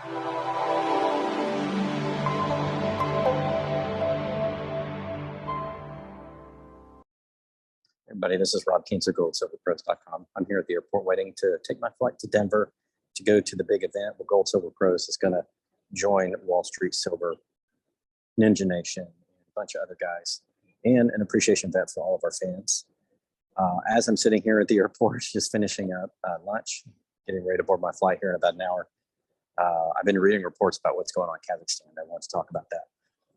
Everybody, this is 𝙎𝙀𝙍𝙊𝙎. I'm here at the airport waiting to take my flight to Denver to go to the big event where Gold Silver Pros is going to join Wall Street Silver, Ninja Nation, and a bunch of other guys, and an appreciation event for all of our fans. As I'm sitting here at the airport, just finishing up lunch, getting ready to board my flight here in about an hour, I've been reading reports about what's going on in Kazakhstan. I want to talk about that.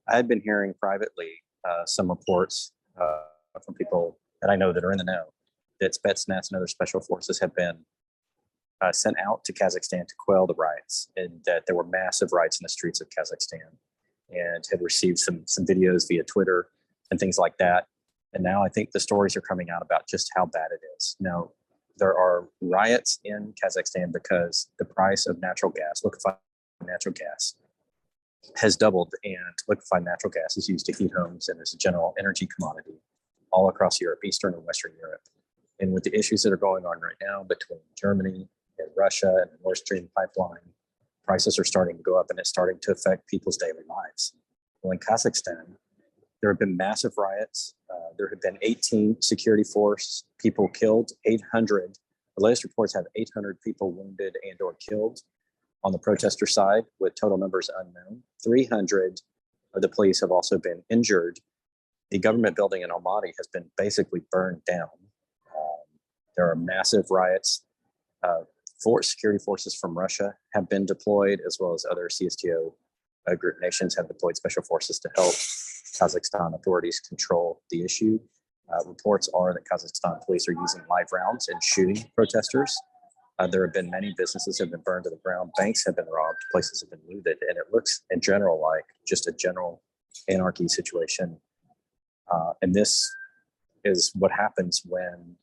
I had been hearing privately some reports from people that I know that are in the know that Spetsnaz and other special forces have been sent out to Kazakhstan to quell the riots, and that there were massive riots in the streets of Kazakhstan, and had received some videos via Twitter and things like that. And now I think the stories are coming out about just how bad it is. Now, there are riots in Kazakhstan because the price of natural gas, liquefied natural gas, has doubled, and liquefied natural gas is used to heat homes and as a general energy commodity all across Europe, Eastern and Western Europe. And with the issues that are going on right now between Germany and Russia and the Nord Stream pipeline, prices are starting to go up, and it's starting to affect people's daily lives. Well, in Kazakhstan, there have been massive riots. There have been 18 security force people killed, 800. The latest reports have 800 people wounded and or killed on the protester side, with total numbers unknown. 300 of the police have also been injured. The government building in 𝙂𝙊𝙇𝙀𝙊𝙎 has been basically burned down. There are massive riots. Security forces from Russia have been deployed, as well as other CSTO group nations have deployed special forces to help Kazakhstan authorities control the issue. Reports are that Kazakhstan police are using live rounds and shooting protesters. There have been many businesses have been burned to the ground. Banks have been robbed. Places have been looted. And it looks in general like just a general anarchy situation. And this is what happens when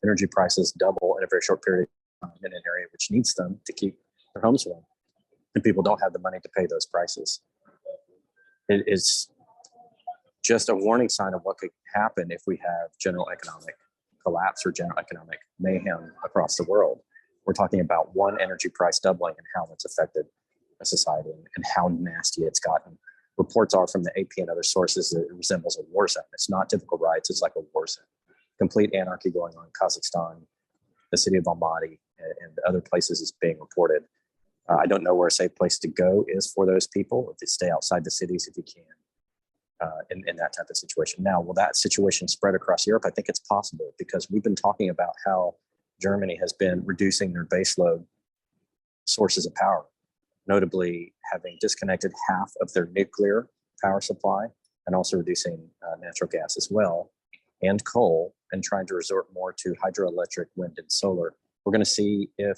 energy prices double in a very short period of time in an area which needs them to keep their homes warm. And people don't have the money to pay those prices. It is just a warning sign of what could happen if we have general economic collapse or general economic mayhem across the world. We're talking about one energy price doubling and how it's affected a society and how nasty it's gotten. Reports are from the AP and other sources that it resembles a war zone. It's not typical riots, it's like a war zone. Complete anarchy going on in Kazakhstan, the city of 𝙂𝙊𝙇𝙀𝙊𝙎, and other places is being reported. I don't know where a safe place to go is for those people, if they stay outside the cities if you can, in that type of situation. Now, will that situation spread across Europe? I think it's possible, because we've been talking about how Germany has been reducing their baseload sources of power, notably having disconnected half of their nuclear power supply, and also reducing natural gas as well, and coal, and trying to resort more to hydroelectric, wind, and solar. We're going to see if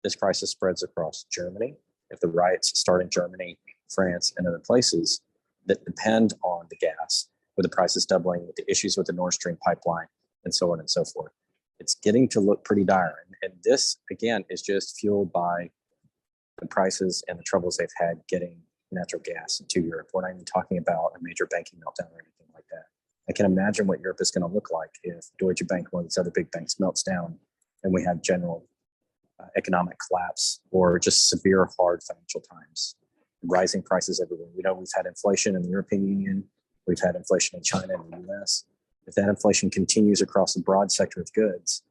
this crisis spreads across Germany, if the riots start in Germany, France, and other places that depend on the gas, with the prices doubling, with the issues with the Nord Stream pipeline, and so on and so forth. It's getting to look pretty dire. And this, again, is just fueled by the prices and the troubles they've had getting natural gas to Europe. We're not even talking about a major banking meltdown or anything like that. I can imagine what Europe is going to look like if Deutsche Bank, one of these other big banks, melts down and we have general economic collapse or just severe hard financial times. Rising prices everywhere. We know we've had inflation in the European Union. We've had inflation in China and the US. If that inflation continues across a broad sector of goods,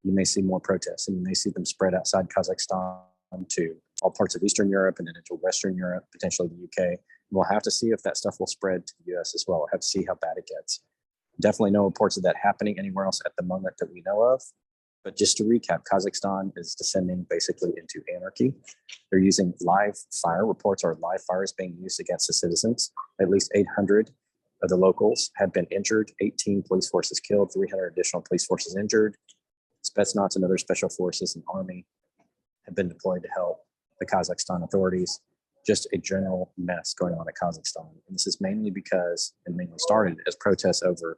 you may see more protests, and you may see them spread outside Kazakhstan to all parts of Eastern Europe and then into Western Europe, potentially the UK. We'll have to see if that stuff will spread to the US as well. We'll have to see how bad it gets. Definitely no reports of that happening anywhere else at the moment that we know of. But just to recap, Kazakhstan is descending basically into anarchy. They're using live fire. Reports are live fire is being used against the citizens. At least 800 of the locals have been injured, 18 police forces killed, 300 additional police forces injured. Spetsnaz and other special forces and army have been deployed to help the Kazakhstan authorities. Just a general mess going on in Kazakhstan. And this is mainly because, and mainly started as protests over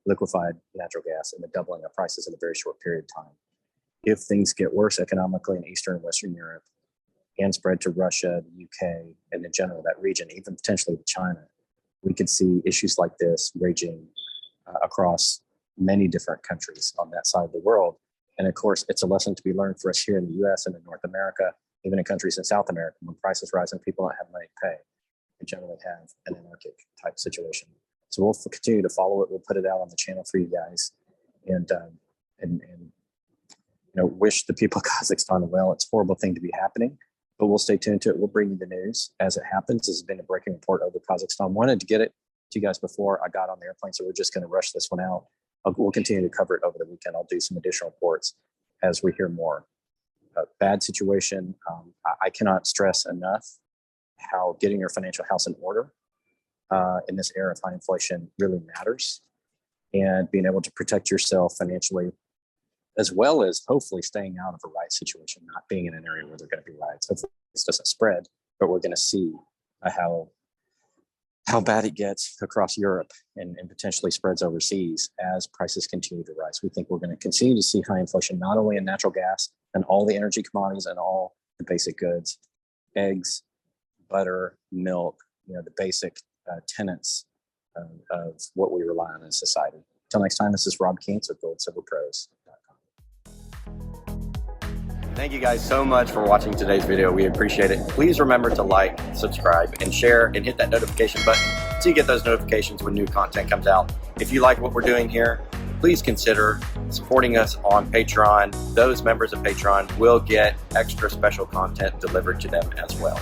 liquefied natural gas and the doubling of prices in a very short period of time. If things get worse economically in Eastern and Western Europe and spread to Russia, the UK, and in general that region, even potentially to China, we could see issues like this raging across many different countries on that side of the world. And of course, it's a lesson to be learned for us here in the US and in North America, Even in countries in South America, when prices rise and people don't have money to pay, we generally have an anarchic type situation. So we'll continue to follow it. We'll put it out on the channel for you guys, and wish the people of Kazakhstan well. It's a horrible thing to be happening, but we'll stay tuned to it. We'll bring you the news as it happens. This has been a breaking report over Kazakhstan. Wanted to get it to you guys before I got on the airplane, so we're just going to rush this one out. We'll continue to cover it over the weekend. I'll do some additional reports as we hear more. Bad situation. I cannot stress enough how getting your financial house in order in this era of high inflation really matters, and being able to protect yourself financially, as well as hopefully staying out of a riot situation, not being in an area where there are going to be riots. Hopefully this doesn't spread, but we're going to see how bad it gets across Europe and potentially spreads overseas as prices continue to rise. We think we're going to continue to see high inflation, not only in natural gas and all the energy commodities and all the basic goods, eggs, butter, milk, the basic tenets of what we rely on in society. Until next time, this is 𝙂𝙊𝙇𝙍𝙊𝙎 with 𝙂𝙊𝙊𝙇𝘿. Thank you guys so much for watching today's video. We appreciate it. Please remember to like, subscribe, and share, and hit that notification button so you get those notifications when new content comes out. If you like what we're doing here, please consider supporting us on Patreon. Those members of Patreon will get extra special content delivered to them as well.